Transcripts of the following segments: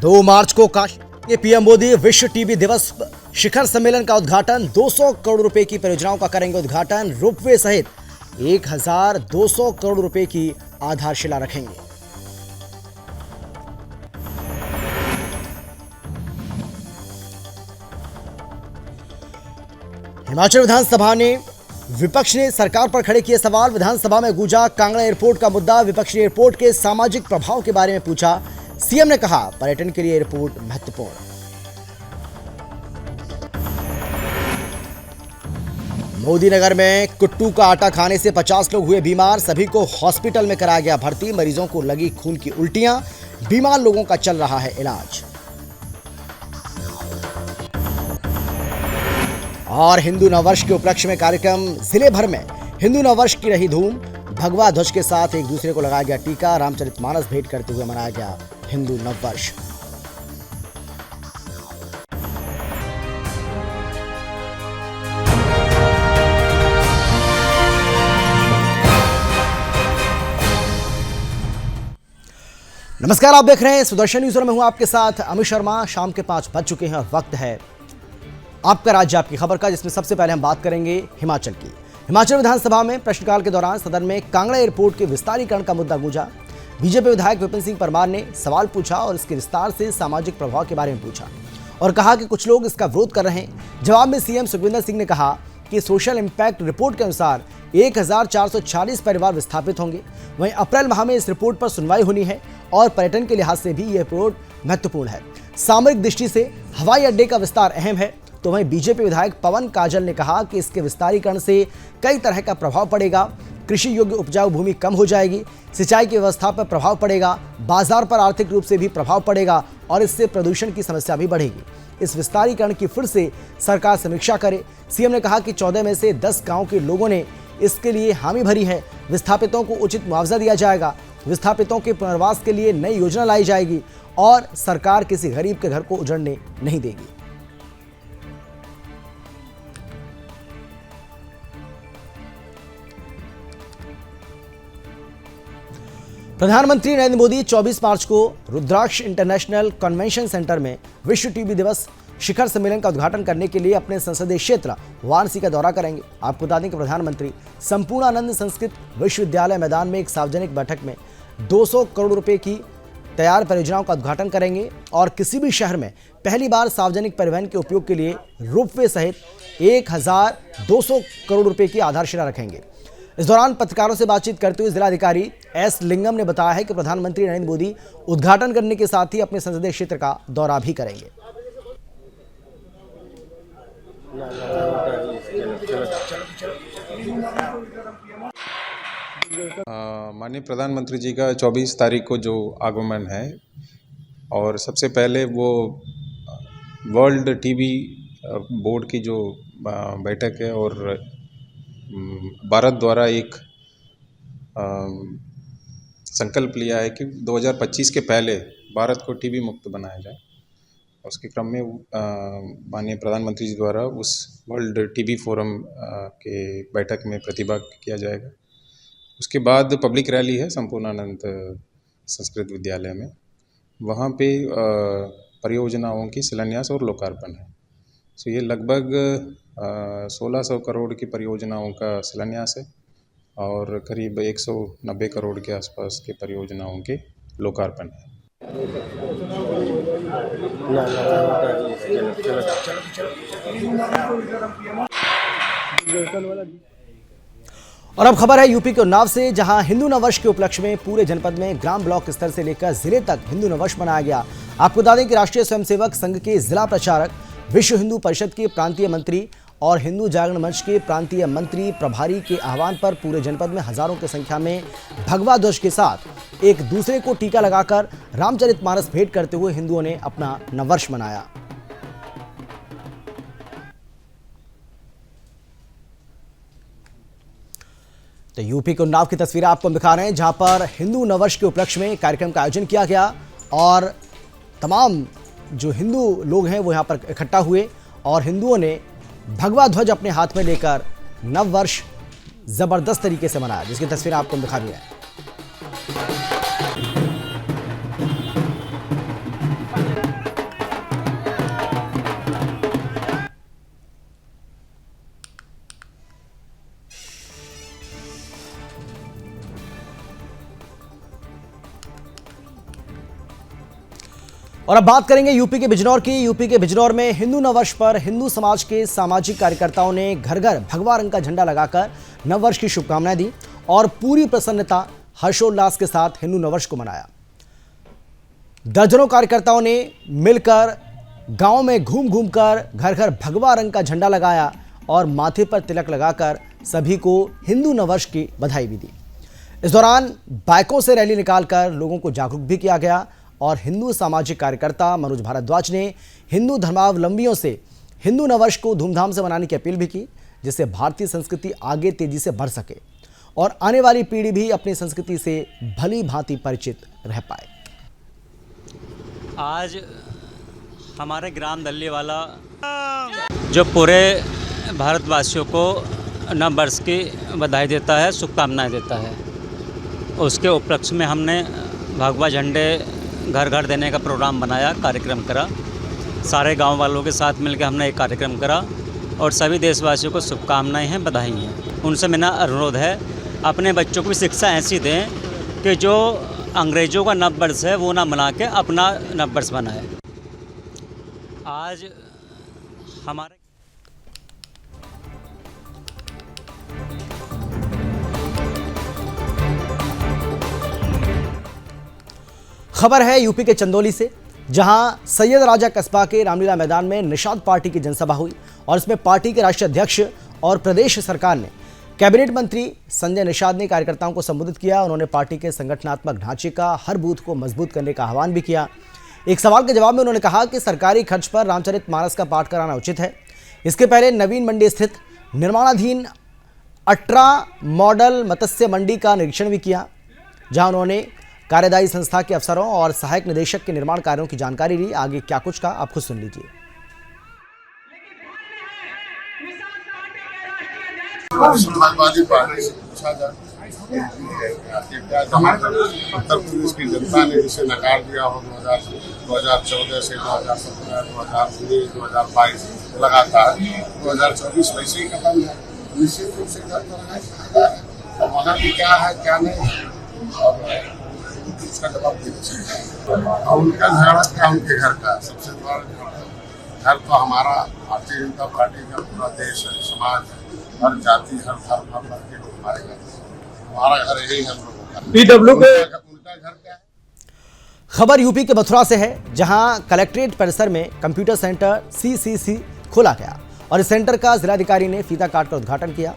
2 मार्च को काशी पीएम मोदी विश्व टीबी दिवस शिखर सम्मेलन का उद्घाटन। 200 करोड़ रुपए की परियोजनाओं का करेंगे उद्घाटन। रोपवे सहित 1200 करोड़ रुपए की आधारशिला रखेंगे। हिमाचल विधानसभा ने विपक्ष ने सरकार पर खड़े किए सवाल। विधानसभा में गूंजा कांगड़ा एयरपोर्ट का मुद्दा। विपक्ष ने एयरपोर्ट के सामाजिक प्रभाव के बारे में पूछा। सीएम ने कहा पर्यटन के लिए एयरपोर्ट महत्वपूर्ण। मोदी नगर में कुट्टू का आटा खाने से 50 लोग हुए बीमार। सभी को हॉस्पिटल में कराया गया भर्ती। मरीजों को लगी खून की उल्टियां। बीमार लोगों का चल रहा है इलाज। और हिंदू नववर्ष के उपलक्ष्य में कार्यक्रम। जिले भर में हिंदू नववर्ष की रही धूम। भगवा ध्वज के साथ एक दूसरे को लगाया गया टीका। रामचरितमानस भेंट करते हुए मनाया गया हिंदू नववर्ष। नमस्कार, आप देख रहे हैं सुदर्शन न्यूज और मैं हूं आपके साथ अमित शर्मा। शाम के 5 बज चुके हैं और वक्त है आपका राज्य आपकी खबर का, जिसमें सबसे पहले हम बात करेंगे हिमाचल की। हिमाचल विधानसभा में प्रश्नकाल के दौरान सदन में कांगड़ा एयरपोर्ट के विस्तारीकरण का मुद्दा गूंजा। बीजेपी विधायक विपिन सिंह परमार ने सवाल पूछा और इसके विस्तार से सामाजिक प्रभाव के बारे में पूछा और कहा कि कुछ लोग इसका विरोध कर रहे हैं। जवाब में सीएम सुखविंदर सिंह ने कहा कि सोशल इंपैक्ट रिपोर्ट के अनुसार 1440 परिवार विस्थापित होंगे। वहीं अप्रैल माह में इस रिपोर्ट पर सुनवाई होनी है और पर्यटन के लिहाज से भी यह रिपोर्ट महत्वपूर्ण है। सामरिक दृष्टि से हवाई अड्डे का विस्तार अहम है। तो वहीं बीजेपी विधायक पवन काजल ने कहा कि इसके विस्तारीकरण से कई तरह का प्रभाव पड़ेगा। कृषि योग्य उपजाऊ भूमि कम हो जाएगी। सिंचाई की व्यवस्था पर प्रभाव पड़ेगा। बाजार पर आर्थिक रूप से भी प्रभाव पड़ेगा और इससे प्रदूषण की समस्या भी बढ़ेगी। इस विस्तारीकरण की फिर से सरकार समीक्षा करे। सीएम ने कहा कि 14 में से 10 गांव के लोगों ने इसके लिए हामी भरी है। विस्थापितों को उचित मुआवजा दिया जाएगा। विस्थापितों के पुनर्वास के लिए नई योजना लाई जाएगी और सरकार किसी गरीब के घर को उजड़ने नहीं देगी। प्रधानमंत्री नरेंद्र मोदी 24 मार्च को रुद्राक्ष इंटरनेशनल कन्वेंशन सेंटर में विश्व टीबी दिवस शिखर सम्मेलन का उद्घाटन करने के लिए अपने संसदीय क्षेत्र वाराणसी का दौरा करेंगे। आपको बता दें कि प्रधानमंत्री संपूर्णानंद संस्कृत विश्वविद्यालय मैदान में एक सार्वजनिक बैठक में 200 करोड़ रुपए की तैयार परियोजनाओं का उद्घाटन करेंगे और किसी भी शहर में पहली बार सार्वजनिक परिवहन के उपयोग के लिए रोपवे सहित 1200 करोड़ रुपए की आधारशिला रखेंगे। इस दौरान पत्रकारों से बातचीत करते हुए जिलाधिकारी एस लिंगम ने बताया है कि प्रधानमंत्री नरेंद्र मोदी उद्घाटन करने के साथ ही अपने संसदीय क्षेत्र का दौरा भी करेंगे। माननीय प्रधानमंत्री जी का 24 तारीख को जो आगमन है और सबसे पहले वो वर्ल्ड टीबी बोर्ड की जो बैठक है और भारत द्वारा एक संकल्प लिया है कि 2025 के पहले भारत को टीबी मुक्त बनाया जाए। उसके क्रम में माननीय प्रधानमंत्री जी द्वारा उस वर्ल्ड टीबी फोरम के बैठक में प्रतिभाग किया जाएगा। उसके बाद पब्लिक रैली है संपूर्णानंद संस्कृत विद्यालय में। वहाँ पे परियोजनाओं की शिलान्यास और लोकार्पण है। तो ये लगभग 1600 करोड़ की परियोजनाओं का शिलान्यास है और करीब 190 करोड़ के आसपास के परियोजनाओं के लोकार्पण है। और अब खबर है यूपी के उन्नाव से, जहां हिंदू नववर्ष के उपलक्ष्य में पूरे जनपद में ग्राम ब्लॉक स्तर से लेकर जिले तक हिंदू नववर्ष मनाया गया। आपको बता दें कि राष्ट्रीय स्वयंसेवक संघ के जिला प्रचारक, विश्व हिंदू परिषद के प्रांतीय मंत्री और हिंदू जागरण मंच के प्रांतीय मंत्री प्रभारी के आह्वान पर पूरे जनपद में हजारों की संख्या में भगवा ध्वज के साथ एक दूसरे को टीका लगाकर रामचरितमानस भेंट करते हुए हिंदुओं ने अपना नववर्ष मनाया। तो यूपी के उन्नाव की तस्वीरें आपको दिखा रहे हैं, जहां पर हिंदू नववर्ष के उपलक्ष्य में कार्यक्रम का आयोजन किया गया और तमाम जो हिंदू लोग हैं वो यहां पर इकट्ठा हुए और हिंदुओं ने भगवा ध्वज अपने हाथ में लेकर नववर्ष जबरदस्त तरीके से मनाया, जिसकी तस्वीरें आपको दिखा रही है। और अब बात करेंगे यूपी के बिजनौर की। यूपी के बिजनौर में हिंदू नववर्ष पर हिंदू समाज के सामाजिक कार्यकर्ताओं ने घर घर भगवा रंग का झंडा लगाकर नववर्ष की शुभकामनाएं दी और पूरी प्रसन्नता हर्षोल्लास के साथ हिंदू नववर्ष को मनाया। दर्जनों कार्यकर्ताओं ने मिलकर गांव में घूम घूम कर घर घर भगवा रंग का झंडा लगाया और माथे पर तिलक लगाकर सभी को हिंदू नववर्ष की बधाई भी दी। इस दौरान बाइकों से रैली निकालकर लोगों को जागरूक भी किया गया और हिंदू सामाजिक कार्यकर्ता मनोज भारद्वाज ने हिंदू धर्मावलंबियों से हिंदू नववर्ष को धूमधाम से मनाने की अपील भी की, जिससे भारतीय संस्कृति आगे तेजी से बढ़ सके और आने वाली पीढ़ी भी अपनी संस्कृति से भली भांति परिचित रह पाए। आज हमारे ग्राम दल्लीवाला जो पूरे भारतवासियों को नववर्ष की बधाई देता है, शुभकामनाएं देता है, उसके उपलक्ष्य में हमने भगवा झंडे घर घर देने का प्रोग्राम बनाया, कार्यक्रम करा। सारे गांव वालों के साथ मिलकर हमने एक कार्यक्रम करा और सभी देशवासियों को शुभकामनाएं हैं, बधाई हैं। उनसे मेरा अनुरोध है अपने बच्चों को भी शिक्षा ऐसी दें कि जो अंग्रेज़ों का नववर्ष है वो ना मना के अपना नववर्ष बनाए। आज हमारे खबर है यूपी के चंदौली से, जहां सैयद राजा कस्बा के रामलीला मैदान में निषाद पार्टी की जनसभा हुई और इसमें पार्टी के राष्ट्रीय अध्यक्ष और प्रदेश सरकार ने कैबिनेट मंत्री संजय निषाद ने कार्यकर्ताओं को संबोधित किया। उन्होंने पार्टी के संगठनात्मक ढांचे का हर बूथ को मजबूत करने का आह्वान भी किया। एक सवाल के जवाब में उन्होंने कहा कि सरकारी खर्च पर रामचरितमानस का पाठ कराना उचित है। इसके पहले नवीन मंडी स्थित निर्माणाधीन 18 मॉडल मत्स्य मंडी का निरीक्षण भी किया, जहां उन्होंने कार्यदायी संस्था के अफसरों और सहायक निदेशक के निर्माण कार्यों की जानकारी ली। आगे क्या कुछ कहा आप खुद सुन लीजिए। समाजवादी पार्टी से पूछा जाए उत्तर प्रदेश की जनता ने जिसे नकार दिया हो 2014 से 2017, 2019, 2022 लगातार 2024 वैसे ही खत्म है। निश्चित रूप से तो वहाँ की क्या है क्या नहीं और उसका जवाब दे सकते हैं। और उनका झगड़ा क्या उनके घर का सबसे बड़ा घर तो हमारा भारतीय जनता पार्टी का पूरा देश है, समाज है, हर जाति हर धर्म हर वर्ग के लोग हमारे घर, हमारा घर यही हम लोगों का। PW उनका घर क्या है। खबर यूपी के मथुरा से है, जहां कलेक्ट्रेट परिसर में कंप्यूटर सेंटर CCC खोला गया और इस सेंटर का जिलाधिकारी ने फीता काटकर उद्घाटन किया।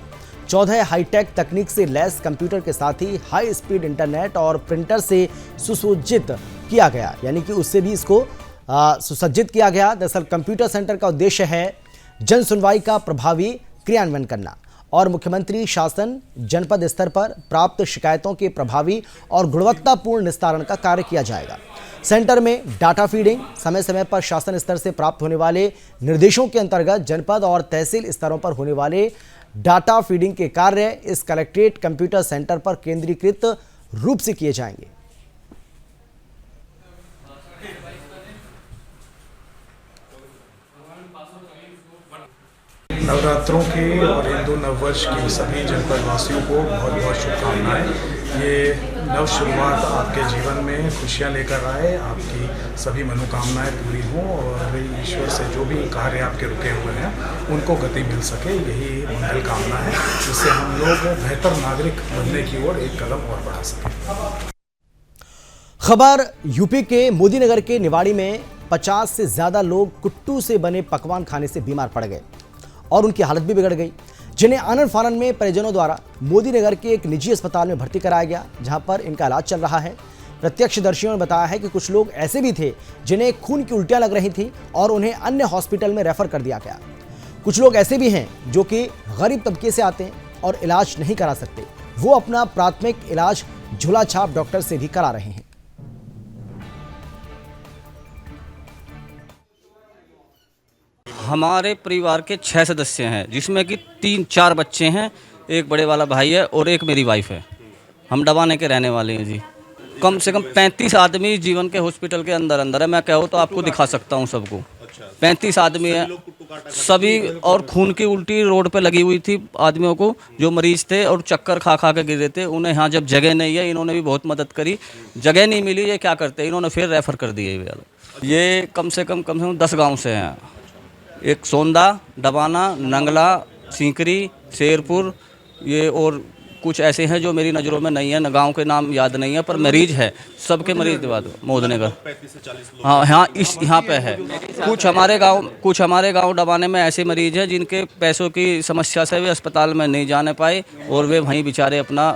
14 हाईटेक तकनीक से लैस कंप्यूटर के साथ ही हाई स्पीड इंटरनेट और प्रिंटर से सुसज्जित किया गया, यानी कि उससे भी इसको सुसज्जित किया गया। दरअसल कंप्यूटर सेंटर का उद्देश्य है जन सुनवाई का प्रभावी क्रियान्वयन करना और मुख्यमंत्री शासन जनपद स्तर पर प्राप्त शिकायतों के प्रभावी और गुणवत्तापूर्ण निस्तारण का कार्य किया जाएगा। सेंटर में डाटा फीडिंग, समय समय पर शासन स्तर से प्राप्त होने वाले निर्देशों के अंतर्गत जनपद और तहसील स्तरों पर होने वाले डाटा फीडिंग के कार्य इस कलेक्ट्रेट कंप्यूटर सेंटर पर केंद्रीकृत रूप से किए जाएंगे। नवरात्रों की और हिंदू नववर्ष की सभी जनपद वासियों को बहुत बहुत शुभकामनाएं। ये नव शुरुआत आपके जीवन में खुशियां लेकर आए, आपकी सभी मनोकामनाएं पूरी हों और ईश्वर से जो भी कार्य आपके रुके हुए हैं उनको गति मिल सके, यही मंगल कामना है, जिससे हम लोग बेहतर नागरिक बनने की ओर एक कदम और बढ़ा सकें। खबर यूपी के मोदी नगर के निवाड़ी में 50 से ज्यादा लोग कुट्टू से बने पकवान खाने से बीमार पड़ गए और उनकी हालत भी बिगड़ गई, जिन्हें आनन फानन में परिजनों द्वारा मोदी नगर के एक निजी अस्पताल में भर्ती कराया गया, जहां पर इनका इलाज चल रहा है। प्रत्यक्षदर्शियों ने बताया है कि कुछ लोग ऐसे भी थे जिन्हें खून की उल्टियां लग रही थी और उन्हें अन्य हॉस्पिटल में रेफर कर दिया गया। कुछ लोग ऐसे भी हैं जो कि गरीब तबके से आते हैं और इलाज नहीं करा सकते, वो अपना प्राथमिक इलाज झोला छाप डॉक्टर से भी करा रहे हैं। हमारे परिवार के 6 सदस्य हैं, जिसमें कि 3-4 बच्चे हैं, एक बड़े वाला भाई है और एक मेरी वाइफ है। हम डबाने के रहने वाले हैं जी। कम से कम 35 आदमी जीवन के हॉस्पिटल के अंदर है। मैं कहूँ तो आपको दिखा सकता हूँ सबको। 35 आदमी है। सभी, और खून की उल्टी रोड पे लगी हुई थी आदमियों को जो मरीज थे और चक्कर खा खा के गिरे थे। उन्हें यहाँ जब जगह नहीं है, इन्होंने भी बहुत मदद करी, जगह नहीं मिली, ये क्या करते, इन्होंने फिर रेफ़र कर दिए। ये कम से कम 10 गांव से हैं। एक सोंदा, डबाना, नंगला, सीकरी, शेरपुर, ये और कुछ ऐसे हैं जो मेरी नज़रों में नहीं है, न गाँव के नाम याद नहीं है, पर मरीज है, सबके मरीज दिवा दो मोदने का। हाँ हाँ, यहाँ पे है कुछ हमारे गांव डबाने में ऐसे मरीज हैं जिनके पैसों की समस्या से वे अस्पताल में नहीं जाने पाए और वे वहीं बेचारे अपना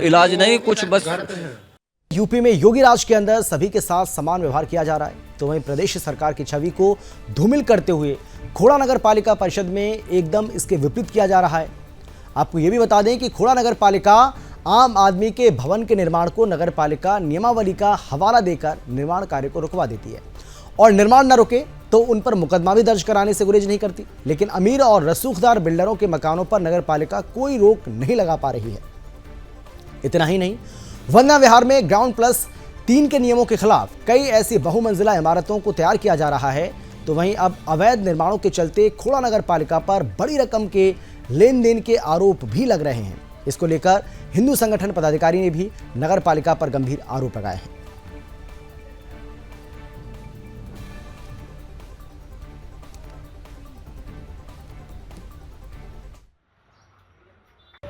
इलाज नहीं कुछ बस। यूपी में योगी राज के अंदर सभी के साथ समान व्यवहार किया जा रहा है, तो वहीं प्रदेश सरकार की छवि को धूमिल करते हुए खोड़ा नगर पालिका परिषद में एकदम इसके विपरीत किया जा रहा है। आपको ये भी बता दें कि खोड़ा नगर पालिका आम आदमी के भवन के निर्माण को नगर पालिका नियमावली का हवाला देकर निर्माण कार्य को रुकवा देती है और निर्माण न रुके तो उन पर मुकदमा भी दर्ज कराने से गुरेज नहीं करती। लेकिन अमीर और रसूखदार बिल्डरों के मकानों पर नगर पालिका कोई रोक नहीं लगा पा रही है। इतना ही नहीं, वन्ना विहार में ग्राउंड+3 के नियमों के खिलाफ कई ऐसी बहुमंजिला इमारतों को तैयार किया जा रहा है, तो वहीं अब अवैध निर्माणों के चलते खोड़ा नगर पालिका पर बड़ी रकम के लेन देन के आरोप भी लग रहे हैं। इसको लेकर हिंदू संगठन पदाधिकारी ने भी नगर पालिका पर गंभीर आरोप लगाए हैं।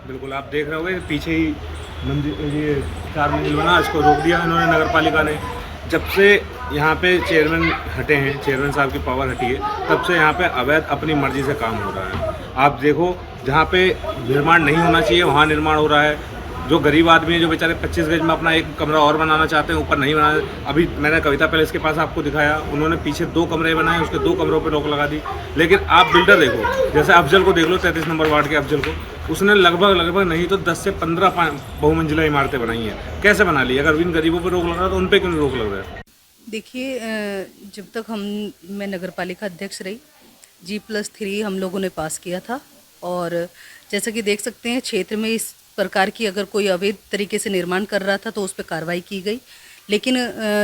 बिल्कुल, आप देख रहे होंगे पीछे ही मंदिर, ये 4 मंजिल बना, इसको रोक दिया इन्होंने नगर पालिका ने। जब से यहाँ पे चेयरमैन हटे हैं, चेयरमैन साहब की पावर हटी है, तब से यहाँ पे अवैध अपनी मर्जी से काम हो रहा है। आप देखो, जहाँ पे निर्माण नहीं होना चाहिए वहाँ निर्माण हो रहा है। जो गरीब आदमी है, जो बेचारे 25 गज में अपना एक कमरा और बनाना चाहते हैं, ऊपर नहीं बनाना। अभी मैंने कविता पैलेस के पास आपको दिखाया, उन्होंने पीछे 2 कमरे बनाए, उसके 2 कमरों पे रोक लगा दी। लेकिन आप बिल्डर देखो, जैसे अफजल को देख लो, 33 नंबर वार्ड के अफजल को, उसने लगभग नहीं तो 10 से 15 बहुमंजिला इमारतें बनाई हैं। कैसे बना ली? अगर इन गरीबों पर रोक लग रहा है तो उन पर क्यों नहीं रोक लग रहा है? देखिए, जब तक मैं नगर पालिका अध्यक्ष रही, G+3 हम लोगों ने पास किया था और जैसा कि देख सकते हैं क्षेत्र में इस प्रकार की अगर कोई अवैध तरीके से निर्माण कर रहा था तो उस पर कार्रवाई की गई। लेकिन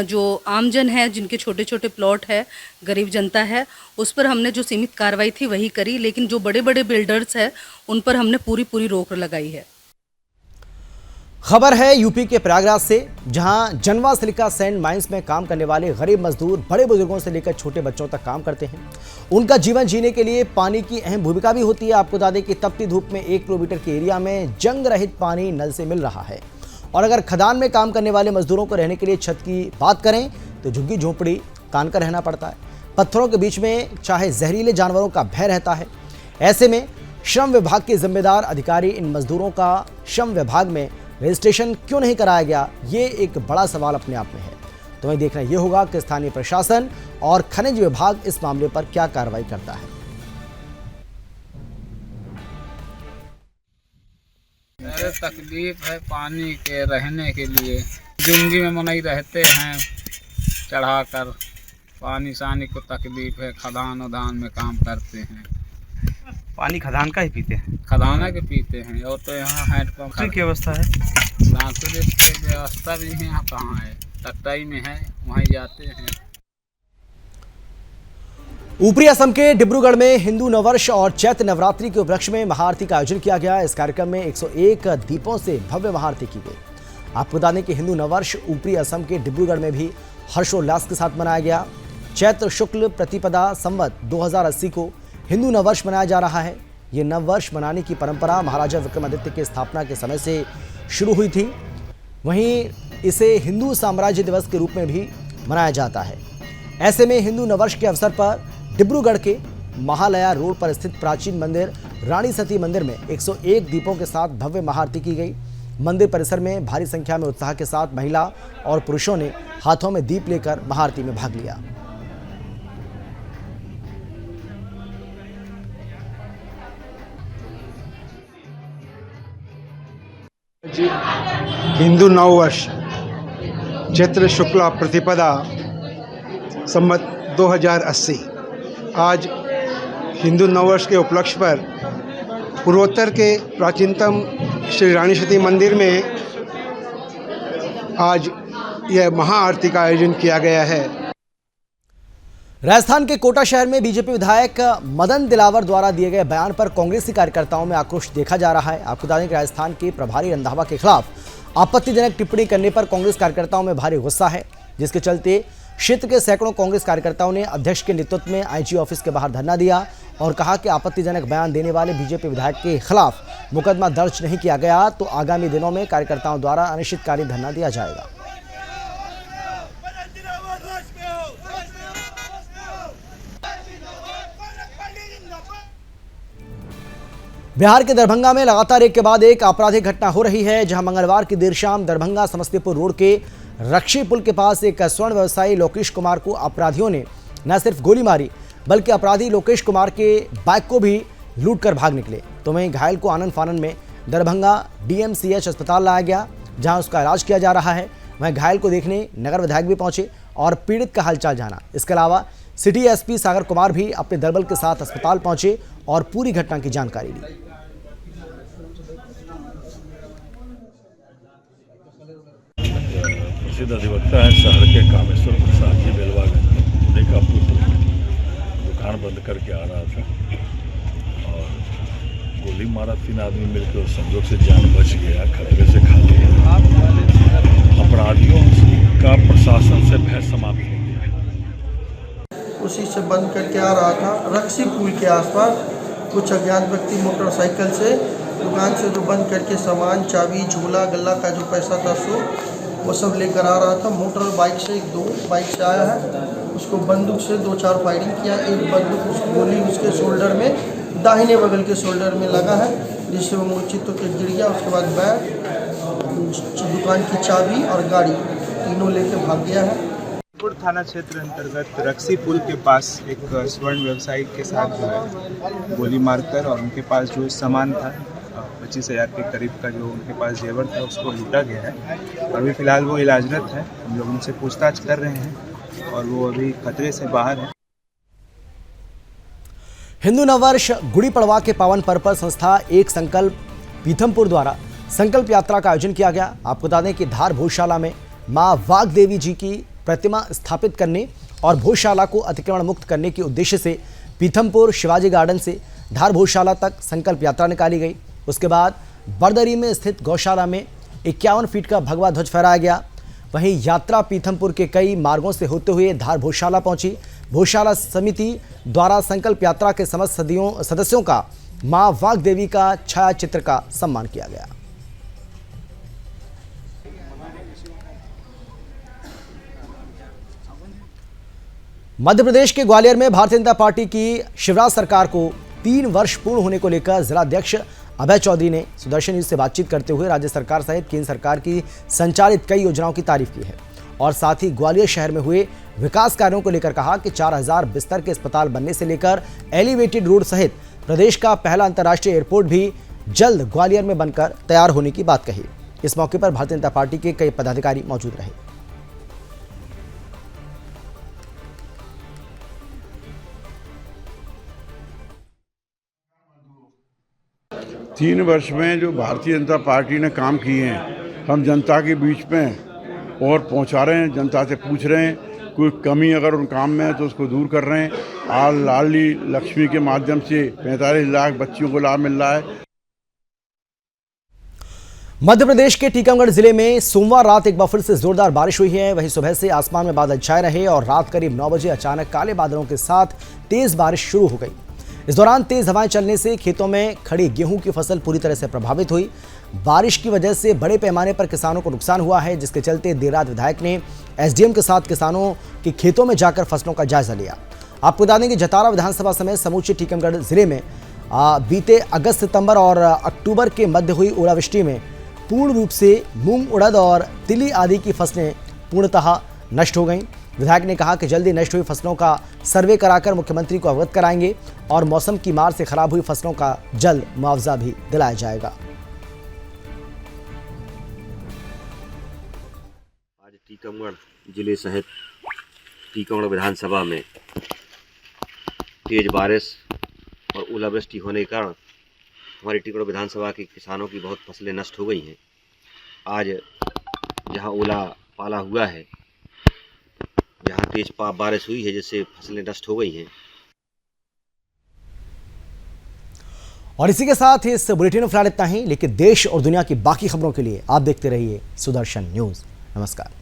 जो आमजन है, जिनके छोटे छोटे प्लॉट है, गरीब जनता है, उस पर हमने जो सीमित कार्रवाई थी वही करी। लेकिन जो बड़े बड़े बिल्डर्स हैं उन पर हमने पूरी रोक लगाई है। खबर है यूपी के प्रयागराज से, जहां जनवा सिलिका सैंड माइंस में काम करने वाले गरीब मजदूर बड़े बुजुर्गों से लेकर छोटे बच्चों तक काम करते हैं। उनका जीवन जीने के लिए पानी की अहम भूमिका भी होती है। आपको बता दें कि तपती धूप में 1 किलोमीटर के एरिया में जंग रहित पानी नल से मिल रहा है। और अगर खदान में काम करने वाले मजदूरों को रहने के लिए छत की बात करें तो झुग्गी झोंपड़ी तान कर रहना पड़ता है। पत्थरों के बीच में चाहे जहरीले जानवरों का भय रहता है। ऐसे में श्रम विभाग के जिम्मेदार अधिकारी इन मजदूरों का श्रम विभाग में रजिस्ट्रेशन क्यों नहीं कराया गया, ये एक बड़ा सवाल अपने आप में है। तो वहीं देखना यह होगा कि स्थानीय प्रशासन और खनिज विभाग इस मामले पर क्या कार्रवाई करता है। अरे तकलीफ है पानी के रहने के लिए, जुंगी में मनई रहते हैं चढ़ाकर, पानी सानी को तकलीफ है, खदान उदान में काम करते हैं। पानी खदान का ही पीते हैं? खदाना के पीते हैं। और तो यहाँ हैंडपम्प की व्यवस्था है, सांस्कृतिक की व्यवस्था भी है। यहाँ कहाँ है? तख्ताई में है, वहीं जाते हैं। ऊपरी असम के डिब्रूगढ़ में हिंदू नववर्ष और चैत्र नवरात्रि के उपलक्ष्य में महाआरती का आयोजन किया गया। इस कार्यक्रम में 101 दीपों से भव्य महाआरती की गई। आपको बता दें कि हिंदू नववर्ष ऊपरी असम के डिब्रूगढ़ में भी हर्षोल्लास के साथ मनाया गया। चैत्र शुक्ल प्रतिपदा संवत 2080 को हिंदू नववर्ष मनाया जा रहा है। ये नववर्ष मनाने की परंपरा महाराजा विक्रमादित्य के स्थापना के समय से शुरू हुई थी। वहीं इसे हिंदू साम्राज्य दिवस के रूप में भी मनाया जाता है। ऐसे में हिंदू नववर्ष के अवसर पर डिब्रूगढ़ के महालया रोड पर स्थित प्राचीन मंदिर रानी सती मंदिर में 101 दीपों के साथ भव्य महाआरती की गई। मंदिर परिसर में भारी संख्या में उत्साह के साथ महिला और पुरुषों ने हाथों में दीप लेकर महाआरती में भाग लिया। हिंदू नववर्ष चैत्र शुक्ला प्रतिपदा संवत 2080 आज हिंदू नववर्ष के उपलक्ष्य पर पूर्वोत्तर के प्राचीनतम श्री रानी सती मंदिर में आज यह महाआरती का आयोजन किया गया है। राजस्थान के कोटा शहर में बीजेपी विधायक मदन दिलावर द्वारा दिए गए बयान पर कांग्रेसी कार्यकर्ताओं में आक्रोश देखा जा रहा है। आपको बता दें कि राजस्थान के प्रभारी रंधावा के खिलाफ आपत्तिजनक टिप्पणी करने पर कांग्रेस कार्यकर्ताओं में भारी गुस्सा है, जिसके चलते क्षेत्र के सैकड़ों कांग्रेस कार्यकर्ताओं ने अध्यक्ष के नेतृत्व में आईजी ऑफिस के बाहर धरना दिया और कहा कि आपत्तिजनक बयान देने वाले बीजेपी विधायक के खिलाफ मुकदमा दर्ज नहीं किया गया तो आगामी दिनों में कार्यकर्ताओं द्वारा अनिश्चितकालीन धरना दिया जाएगा। बिहार के दरभंगा में लगातार एक के बाद एक आपराधिक घटना हो रही है, जहां मंगलवार की देर शाम दरभंगा समस्तीपुर रोड के रक्षी पुल के पास एक स्वर्ण व्यवसायी लोकेश कुमार को अपराधियों ने न सिर्फ गोली मारी बल्कि अपराधी लोकेश कुमार के बाइक को भी लूटकर भाग निकले। तो वहीं घायल को आनन फानन में दरभंगा DMCH अस्पताल लाया गया, जहां उसका इलाज किया जा रहा है। वहीं घायल को देखने नगर विधायक भी पहुंचे और पीड़ित का हालचाल जाना। इसके अलावा सिटी SP सागर कुमार भी अपने दलबल के साथ अस्पताल पहुंचे और पूरी घटना की जानकारी ली। प्रसिद्ध अधिवक्ता है शहर के कामेश्वर प्रसाद जी बेलवागंज उन्हीं का पुत्र दुकान बंद करके आ रहा था और गोली मारा। 3 आदमी मिलकर संजोग से जान बच गया, खतरे से खाली है। अपराधियों का प्रशासन से भय समाप्त हो गया। उसी से बंद करके आ रहा था। रक्षी पुल के आसपास कुछ अज्ञात व्यक्ति मोटरसाइकिल से दुकान से जो बंद करके सामान, चाबी, झोला, गल्ला का जो पैसा था वो सब लेकर आ रहा था। मोटर बाइक से 2 बाइक से आया है, उसको बंदूक से 2-4 फायरिंग किया। एक बंदूक गोली उसके शोल्डर में, दाहिने बगल के शोल्डर में लगा है, जिससे वो मूर्छित होकर गिर गया। उसके बाद बैग, दुकान की चाबी और गाड़ी तीनों लेके भाग गया है। थाना क्षेत्र अंतर्गत रक्षी पुल के पास एक स्वर्ण व्यवसायी के साथ जो है गोली मारकर और उनके पास जो सामान था 25,000 के करीब का जो उनके पास जेवर था उसको लूटा गया है। अभी फिलहाल वो इलाजरत है। हम लोग उनसे पूछताछ कर रहे हैं और वो अभी खतरे से बाहर है। हिंदू नववर्ष गुड़ी पड़वा के पावन पर्व पर संस्था एक संकल्प पीथमपुर द्वारा संकल्प यात्रा का आयोजन किया गया। आपको बता दें कि धार भोजशाला में मां वाग देवी जी की प्रतिमा स्थापित करने और भोजशाला को अतिक्रमण मुक्त करने के उद्देश्य से पीथमपुर शिवाजी गार्डन से धार भोजशाला तक संकल्प यात्रा निकाली गई। उसके बाद बरदरी में स्थित गौशाला में 51 फीट का भगवा ध्वज फहराया गया। वहीं यात्रा पीथमपुर के कई मार्गों से होते हुए धार भोजशाला पहुंची। भोजशाला समिति द्वारा संकल्प यात्रा के समस्त सदस्यों का मां वाग देवी का छाया चित्र का सम्मान किया गया। मध्य प्रदेश के ग्वालियर में भारतीय जनता पार्टी की शिवराज सरकार को 3 वर्ष पूर्ण होने को लेकर जिलाध्यक्ष अभय चौधरी ने सुदर्शन न्यूज से बातचीत करते हुए राज्य सरकार सहित केंद्र सरकार की संचालित कई योजनाओं की तारीफ की है और साथ ही ग्वालियर शहर में हुए विकास कार्यों को लेकर कहा कि 4000 बिस्तर के अस्पताल बनने से लेकर एलिवेटेड रोड सहित प्रदेश का पहला अंतर्राष्ट्रीय एयरपोर्ट भी जल्द ग्वालियर में बनकर तैयार होने की बात कही। इस मौके पर भारतीय जनता पार्टी के कई पदाधिकारी मौजूद रहे। 3 वर्ष में जो भारतीय जनता पार्टी ने काम किए हैं, हम जनता के बीच में और पहुंचा रहे हैं, जनता से पूछ रहे हैं, कोई कमी अगर उन काम में है तो उसको दूर कर रहे हैं। आज लाडली लक्ष्मी के माध्यम से 45 लाख बच्चियों को लाभ मिल रहा है। मध्य प्रदेश के टीकमगढ़ जिले में सोमवार रात एक बार फिर से जोरदार बारिश हुई है। वहीं सुबह से आसमान में बादल छाए रहे और रात करीब 9 बजे अचानक काले बादलों के साथ तेज बारिश शुरू हो गई। इस दौरान तेज हवाएं चलने से खेतों में खड़ी गेहूं की फसल पूरी तरह से प्रभावित हुई। बारिश की वजह से बड़े पैमाने पर किसानों को नुकसान हुआ है, जिसके चलते देर रात विधायक ने SDM के साथ किसानों के खेतों में जाकर फसलों का जायजा लिया। आपको बता दें कि जतारा विधानसभा समेत समूचे टीकमगढ़ जिले में बीते अगस्त, सितंबर और अक्टूबर के मध्य हुई ओलावृष्टि में पूर्ण रूप से मूंग, उड़द और तिली आदि की फसलें पूर्णतः नष्ट हो गईं। विधायक ने कहा कि जल्दी नष्ट हुई फसलों का सर्वे कराकर मुख्यमंत्री को अवगत कराएंगे और मौसम की मार से खराब हुई फसलों का जल्द मुआवजा भी दिलाया जाएगा। आज टीकमगढ़ जिले सहित टीकमगढ़ विधानसभा में तेज बारिश और ओलावृष्टि होने के कारण हमारी टीकमगढ़ विधानसभा के किसानों की बहुत फसलें नष्ट हो गई हैं। आज जहां ओला पाला हुआ है, जहाँ तेज बारिश हुई है जिससे फसलें नष्ट हो गई हैं। और इसी के साथ इस बुलेटिन में फिलहाल इतना ही, लेकिन देश और दुनिया की बाकी खबरों के लिए आप देखते रहिए सुदर्शन न्यूज़। नमस्कार।